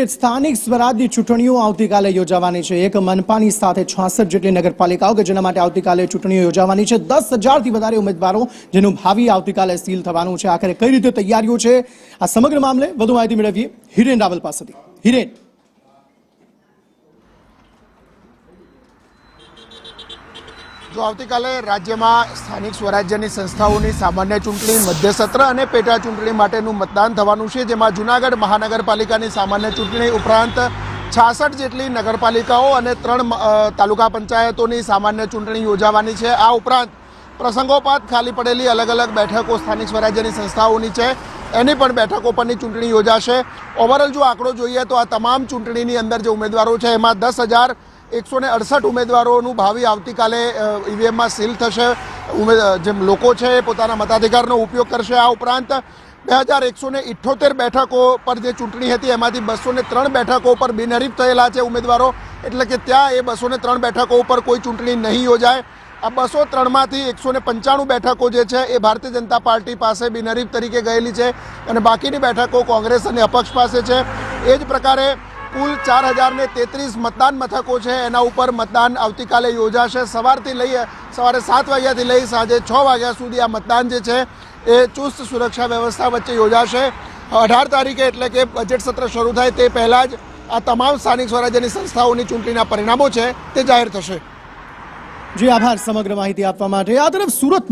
Update સ્થાનિક સ્વરાજની ચૂંટણીઓ આવતીકાલે યોજાવાની છે। એક મનપાની સાથે 66 જેટલી નગરપાલિકાઓ કે જેના માટે આવતીકાલે ચૂંટણીઓ યોજાવાની છે। 10,000થી વધારે ઉમેદવારો જેનું ભાવિ આવતીકાલે સીલ થવાનું છે। આખરે કઈ રીતે તૈયારીઓ છે આ સમગ્ર મામલે વધુ માહિતી મેળવીએ હિરેન રાવલ પાસેથી। હિરેન, जो આવતીકાલે રાજ્યમાં સ્થાનિક સ્વરાજ્યની સંસ્થાઓની સામાન્ય ચૂંટણી, મધ્ય સત્ર અને પેટા ચૂંટણી માટેનું મતદાન થવાનું છે, જેમાં જૂનાગઢ મહાનગરપાલિકાની સામાન્ય ચૂંટણી ઉપરાંત 66 જેટલી નગરપાલિકાઓ અને 3 તાલુકા પંચાયતોની સામાન્ય ચૂંટણી યોજાવાની છે। આ ઉપરાંત પ્રસંગોપાત ખાલી પડેલી અલગ અલગ બેઠકો સ્થાનિક સ્વરાજ્યની સંસ્થાઓની છે, એની પણ બેઠકો પરની ચૂંટણી યોજાશે। ઓવરઓલ જો આંકડો જોઈએ તો આ તમામ ચૂંટણીની અંદર જે ઉમેદવારો છે એમાં 10,168 ઉમેદવારોનું ભાવિ આવતીકાલે ઈવીએમમાં સીલ થશે। જેમ લોકો છે એ પોતાના મતાધિકારનો ઉપયોગ કરશે। આ ઉપરાંત 2,178 બેઠકો પર જે ચૂંટણી હતી એમાંથી 203 બેઠકો પર બિનહરીફ થયેલા છે ઉમેદવારો, એટલે કે ત્યાં એ 203 બેઠકો ઉપર કોઈ ચૂંટણી નહીં યોજાય। આ 203માંથી 195 બેઠકો જે છે એ ભારતીય જનતા પાર્ટી પાસે બિનહરીફ તરીકે ગયેલી છે અને બાકીની બેઠકો કોંગ્રેસ અને અપક્ષ પાસે છે। એ જ પ્રકારે કુલ 4,033 મતદાન મથકો છે, એના ઉપર મતદાન આવતીકાલે યોજાશે। સવારે 7 વાગ્યાથી લઈ સાંજે 6 વાગ્યા સુધી આ મતદાન જે છે એ ચુસ્ત સુરક્ષા વ્યવસ્થા વચ્ચે યોજાશે। 18 તારીખે એટલે કે બજેટ સત્ર શરૂ થાય તે પહેલાં જ આ તમામ સ્થાનિક સ્વરાજ્યની સંસ્થાઓની ચૂંટણીના પરિણામો છે તે જાહેર થશે। જી આભાર સમગ્ર માહિતી આપવા માટે। આ તરફ સુરતમાં